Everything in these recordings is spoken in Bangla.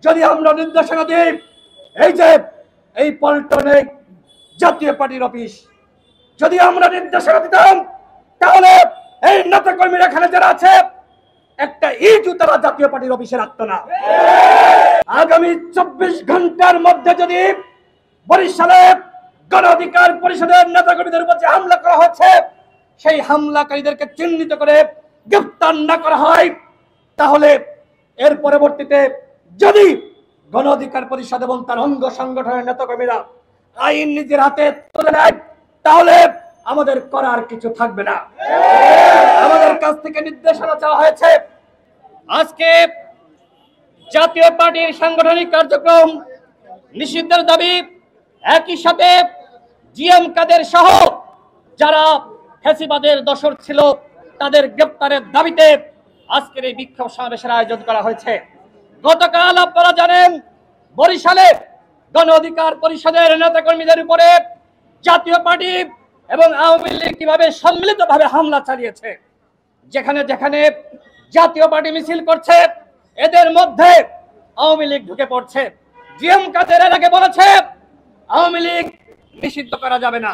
যদি আমরা নির্দেশনা দিই, এই যে এই পল্টনে জাতীয় পার্টির অফিস, যদি আমরা নির্দেশনা দিতাম, তাহলে এই নেতা কর্মীরা এখানে যারা আছে একটা ইটও তারা জাতীয় পার্টির অফিসে রাখতো না। আগামী 24 ঘন্টার মধ্যে যদি বরিশালে গণ অধিকার পরিষদের নেতাকর্মীদের উপর যে হামলা করা হচ্ছে, সেই হামলাকারীদেরকে চিহ্নিত করে গ্রেফতার না করা হয়, তাহলে এর পরবর্তীতে যদি গণ অধিকার পরিষদ এবং তার অঙ্গ সংগঠনের নেতাকর্মীরা আইন নিজের হাতে তুলে নেয়, তাহলে আমাদের করার কিছু থাকবে না। আমাদের কাছ থেকে নির্দেশনা চাওয়া হয়েছে, আজকে জাতীয় পার্টির সাংগঠনিক কার্যক্রম নিষিদ্ধের দাবি, একই সাথে জিএম কাদের সহ যারা ফ্যাসিবাদের দোসর ছিল তাদের গ্রেপ্তারের দাবিতে আজকের এই বিক্ষোভ সমাবেশের আয়োজন করা হয়েছে। গতকাল আপনারা জানেন বরিশালে গণ অধিকার পরিষদের নেতাকর্মীদের উপরে জাতীয় পার্টি এবং আওয়ামী লীগ কিভাবে সম্মিলিতভাবে হামলা চালিয়েছে। যেখানে যেখানে জাতীয় পার্টি মিছিল করছে, এদের মধ্যে আওয়ামী লীগ ঢুকে পড়ছে। জিএম কাদের এর আগে বলেছে আওয়ামী লীগ নিষিদ্ধ করা যাবে না।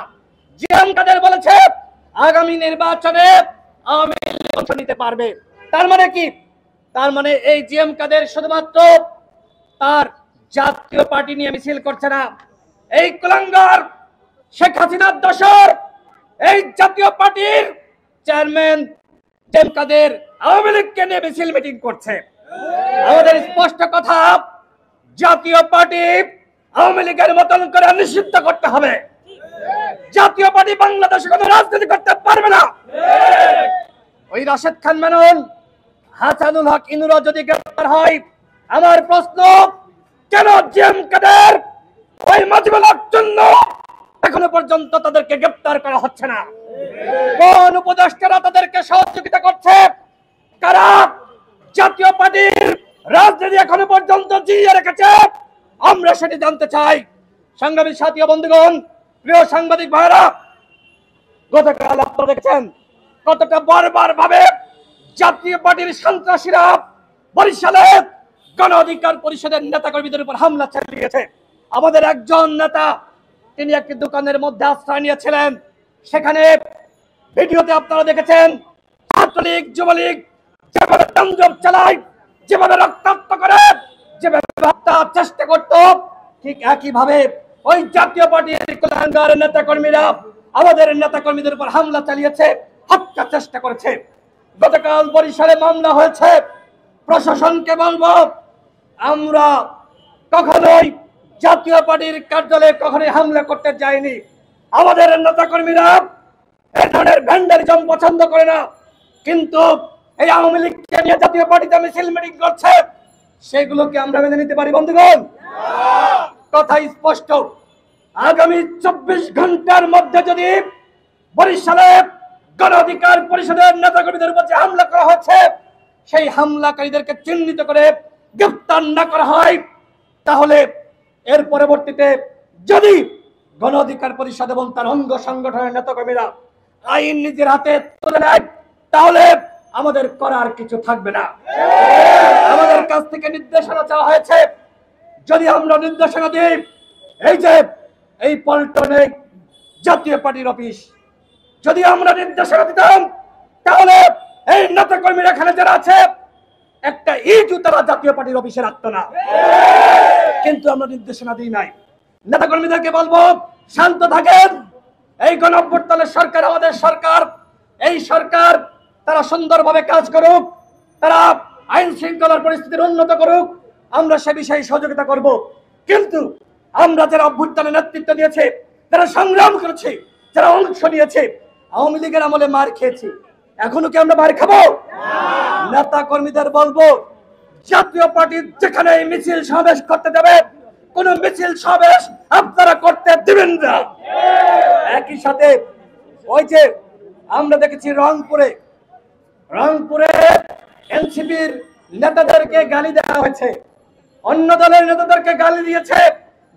জিএম কাদের বলেছে আগামী নির্বাচনে আওয়ামী লীগ অংশ নিতে পারবে। তার মানে কি? তার মানে এই জিএম কাদের শুধুমাত্র তার জাতীয় পার্টি নিয়ে মিছিল করছে না, এই কুলাঙ্গার শেখ হাসিনার দোসর এই জাতীয় পার্টির চেয়ারম্যান জিএম কাদের আওয়ামী লীগকে নিয়ে মিছিল মিটিং করছে। আমাদের স্পষ্ট কথা, জাতীয় পার্টি আওয়ামী লীগের মতন করে নিষিদ্ধ করতে হবে। জাতীয় পার্টি বাংলাদেশে কোনো রাজনীতি করতে পারবে না। ওই রাশেদ খান মেনন, হাসানুল হক ইনুরা যদি গ্রেফতার হয়, আমার প্রশ্ন, কেন জিএম কাদের ওই মাজিবুল হক জন্য এখনো পর্যন্ত তাদেরকে গ্রেফতার করা হচ্ছে না? কোন উপদেষ্টারা তাদেরকে সহযোগিতা করছে? কারা জাতীয় পার্টির রাজনীতি এখনো পর্যন্ত জিইয়ে রেখেছে? আমরা সেটি জানতে চাই। সংগ্রামী সাথী ও বন্ধুগণ, প্রিয় সাংবাদিক ভাইরা, গতকাল আপনারা দেখেছেন কতটা বারবার ভাবে জাতীয় পার্টির সন্ত্রাসীরা বরিশালে গণ অধিকার পরিষদের নেতাকর্মীদের উপর হামলা চালিয়েছে। আমাদের একজন নেতা, তিনি একটি দোকানের মধ্যে আশ্রয় নিয়েছিলেন। সেখানে ভিডিওতে আপনারা দেখেছেন ছাত্রলীগ যুবলীগ যেভাবে তাণ্ডব চালায়, যেভাবে রক্তাক্ত করে, যেভাবে হত্যার চেষ্টা করত, ঠিক একইভাবে ওই জাতীয় পার্টির কুলাঙ্গার নেতাকর্মীরা আমাদের নেতাকর্মীদের উপর হামলা চালিয়েছে, হত্যার চেষ্টা করেছে। গতকাল বরিশালে মামলা হয়েছে। প্রশাসনকে বলবো, আমরা কখনোই জাতীয় পার্টির কার্যালয়ে কখনোই হামলা করতে যায়নি। আমাদের নেতাকর্মীরা এই ধরনের ভ্যান্ডালিজম পছন্দ করে না, কিন্তু এই আওয়ামী লীগকে নিয়ে জাতীয় পার্টিতে মিছিল মিটিং করছে, সেগুলোকে আমরা মেনে নিতে পারি বন্ধুগণ? কথা স্পষ্ট, আগামী 24 ঘন্টার মধ্যে যদি বরিশালে গণ অধিকার পরিষদের নেতাকর্মীদের উপর যে হামলা করা হচ্ছে, সেই হামলাকারীদেরকে চিহ্নিত করে গ্রেফতার না করা হয়, তাহলে এর পরবর্তীতে যদি গণ অধিকার পরিষদ এবং তার অঙ্গ সংগঠনের নেতাকর্মীরা আইন নিজের হাতে তুলে নেয়, তাহলে আমাদের করার কিছু থাকবে না। আমাদের কাছ থেকে নির্দেশনা চাওয়া হয়েছে, যদি আমরা নির্দেশনা দিই, এই যে এই পল্টনে জাতীয় পার্টির অফিস, যদি আমরা নির্দেশনা দিতাম, তাহলে এই নেতাকর্মীরা এখানে যারা আছে একটা ইটও তারা জাতীয় পার্টির অফিসে রাখতো না। কিন্তু আমরা নির্দেশনা দিই নাই। নেতাকর্মীদেরকে বলবো, শান্ত থাকেন। এই গণঅভ্যুত্থানের সরকার আমাদের সরকার, এই সরকার তারা সুন্দরভাবে কাজ করুক, তারা আইন শৃঙ্খলার পরিস্থিতির উন্নত করুক, আমরা সে বিষয়ে সহযোগিতা করব। কিন্তু আমরা যারা অভ্যুত্থানের নেতৃত্ব দিয়েছে, যারা সংগ্রাম করেছে, যারা অংশ নিয়েছে, আওয়ামী লীগের আমলে মার খেয়েছি, এখনো কি আমরা মার খাবো? নেতা কর্মীদের বলবো, জাতীয় পার্টি যেখানে মিছিল সমাবেশ করতে দেবে, কোন মিছিল সমাবেশ আপনারা করতে দিবেন না। একই সাথে ওই যে আমরা দেখেছি রংপুরে এনসিপির নেতাদেরকে গালি দেওয়া হয়েছে, অন্য দলের নেতাদেরকে গালি দিয়েছে।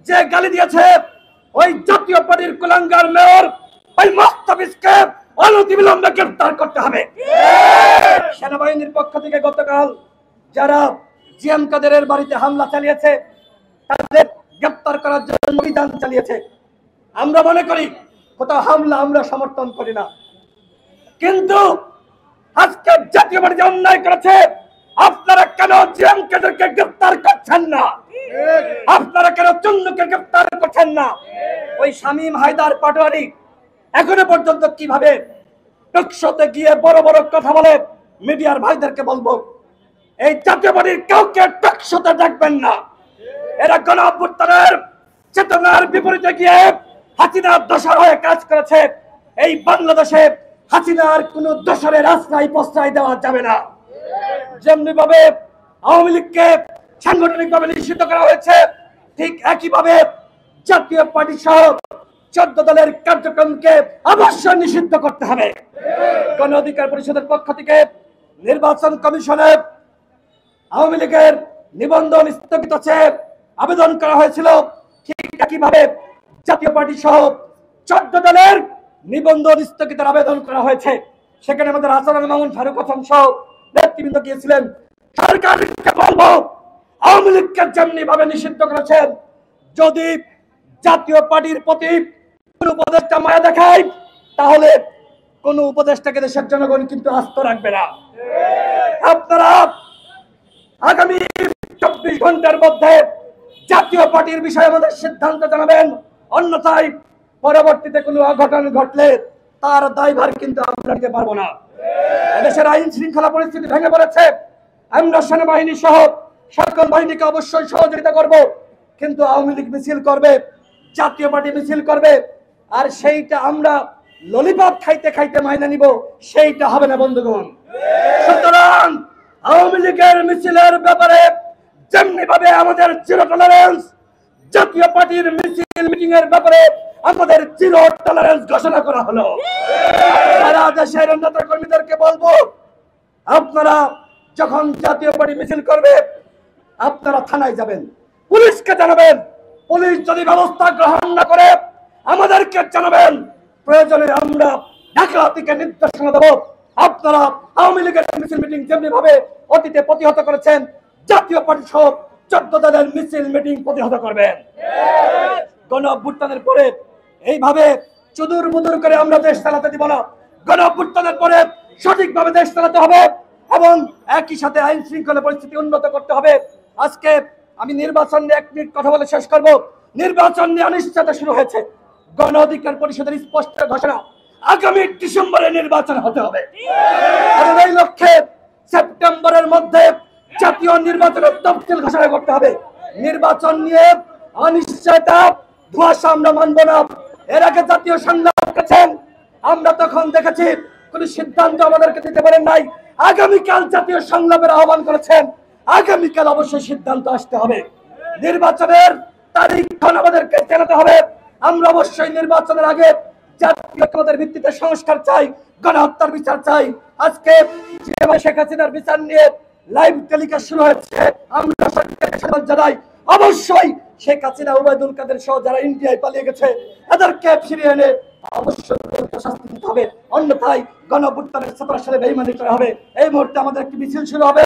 যে গালি দিয়েছে ওই জাতীয় পার্টির কুলাঙ্গার মেয়র ওই মোস্তাফিজকে অনতিবিলম্বে গ্রেফতার করতে হবে। সেনাবাহিনীর পক্ষ থেকে গতকাল যারা জিএম কাদেরের বাড়িতে হামলা চালিয়েছে, তাদের গ্রেপ্তার করার জন্য অভিযান চালিয়েছে। আমরা মনে করি কোথাও হামলা আমরা সমর্থন করি না, কিন্তু আজকে জাতীয় পার্টি যে অন্যায় করেছে, আপনারা কেন জিএম কাদেরকে গ্রেপ্তার করছেন না? আপনারা কেন চুন্নুকে গ্রেপ্তার করছেন না? ওই শামীম হায়দার পাটোয়ারি এখনো পর্যন্ত কিভাবে টকশোতে গিয়ে বড় বড় কথা বলে? মিডিয়ার ভাইদেরকে বলবো, এই জাতীয় পার্টির কাউকে টকশোতে দেখবেন না। এরা গণ অভ্যুত্থানের চেতনার বিপরীতে গিয়ে হাসিনার দোসর হয়ে কাজ করেছে। এই বাংলাদেশে হাসিনার কোন দোসরের আশ্রয় প্রশ্রয় দেওয়া যাবে না। যেমনি ভাবে আওয়ামী লীগকে সাংগঠনিকভাবে নিষিদ্ধ করা হয়েছে, ঠিক একইভাবে জাতীয় পার্টি সহ 14 দলের কার্যক্রমকে অবশ্যই নিষিদ্ধ করতে হবে। গণ অধিকার পরিষদের পক্ষ থেকে নির্বাচন কমিশনে আওয়ামী লীগের নিবন্ধন স্থগিত চেয়ে আবেদন করা হয়েছিল, ঠিক একইভাবে জাতীয় পার্টি সহ 14 দলের নিবন্ধন স্থগিতের আবেদন করা হয়েছে। সেখানে আমাদের হাসানুল মামুন, ফারুক হাসান সহ নেতৃবৃন্দ গিয়েছিলেন। সরকারকে বলবো, আওয়ামী লীগকে যেমনি ভাবে নিষিদ্ধ করেছেন, যদি জাতীয় পার্টির প্রতি কোন উপদেষ্টা মায়া দেখায়, তাহলে কোন উপদেষ্টাকে দেশের জনগণ কিন্তু আস্থা রাখবে না। আপনারা আগামী 24 ঘন্টার মধ্যে জাতীয় পার্টির বিষয়ে আমাদের সিদ্ধান্ত জানাবেন, অন্যথায় পরবর্তীতে কোনো অঘটন ঘটলে তার দায়ভার কিন্তু আমরা নিতে পারবো না। দেশের আইন শৃঙ্খলা পরিস্থিতি ভেঙে পড়েছে, আমরা সেনাবাহিনী সহ সকল বাহিনীকে অবশ্যই সহযোগিতা করব, কিন্তু আওয়ামী লীগ মিছিল করবে, জাতীয় পার্টি মিছিল করবে, আর সেইটা আমরা ললিপপ খাইতে খাইতে মাইনা নিব, সেইটা হবে না বন্ধুগণ। সুতরাং আওয়ামী লীগের মিছিলের ব্যাপারে যেমনি ভাবে আমাদের জিরো টলারেন্স, জাতীয় পার্টির মিছিল মিটিং এর ব্যাপারে আমাদের জিরো টলারেন্স ঘোষণা করা হলো। সারা দেশের নেতা কর্মীদেরকে বলবো, আপনারা যখন জাতীয় পার্টি মিছিল করবে, আপনারা থানায় যাবেন, পুলিশকে জানাবেন। পুলিশ যদি ব্যবস্থা গ্রহণ না করে আমাদেরকে জানাবেন, প্রয়োজনে আমরা ঢাকা থেকে নির্দেশনা দেব। আপনারা আওয়ামী লীগের মিছিল মিটিং যেমনি ভাবে অতীতে প্রতিহত করেছেন, জাতীয় পার্টি সহ 14 দলের মিছিল মিটিং প্রতিহত করবেন। গণ অভ্যুত্থানের পরে এইভাবে চুদুর বুদুর করে আমরা দেশ চালাতে দিব না। গণ অভ্যুত্থানের পরে সঠিকভাবে দেশ চালাতে হবে এবং একই সাথে আইন শৃঙ্খলা পরিস্থিতি উন্নত করতে হবে। আজকে আমি নির্বাচন নিয়ে 1 মিনিট কথা বলে শেষ করব। নির্বাচন নিয়ে অনিশ্চয়তা শুরু হয়েছে। গণ অধিকার পরিষদের স্পষ্ট ঘোষণা, আগামী ডিসেম্বরে নির্বাচন হতে হবে এবং এই লক্ষ্যে সেপ্টেম্বরের মধ্যে জাতীয় নির্বাচনের তফসিল ঘোষণা করতে হবে। নির্বাচন নিয়ে অনিশ্চয়তা, ধোঁয়াশা আমরা মানব না। এর আগে জাতীয় সংলাপ করেছেন, আমরা তখন দেখেছি কোন সিদ্ধান্ত আমাদেরকে দিতে পারেন নাই। আগামীকাল জাতীয় সংলাপের আহ্বান করেছেন, আগামীকাল অবশ্যই সিদ্ধান্ত আসতে হবে। নির্বাচনের তারিখ আমাদেরকে জানাতে হবে। আমরা অবশ্যই নির্বাচনের আগে জাতীয় ঐক্যমতের ভিত্তিতে সংস্কার চাই, গণহত্যার বিচার চাই। আজকে শেখ হাসিনার বিচার নিয়ে লাইভ টেলিকাস্ট শুরু হয়েছে, আমরা সরকারকে স্বাগত জানাই। অবশ্যই শেখ হাসিনা, ওবায়দুল কাদের সহ যারা ইন্ডিয়ায় পালিয়ে গেছে, এদেরকে ফিরিয়ে এনে অবশ্যই শাস্তি দিতে হবে, অন্যথায় গণ অভ্যুত্থানের 17 সালে বেইমানি করা হবে। এই মুহূর্তে আমাদের একটি মিছিল শুরু হবে।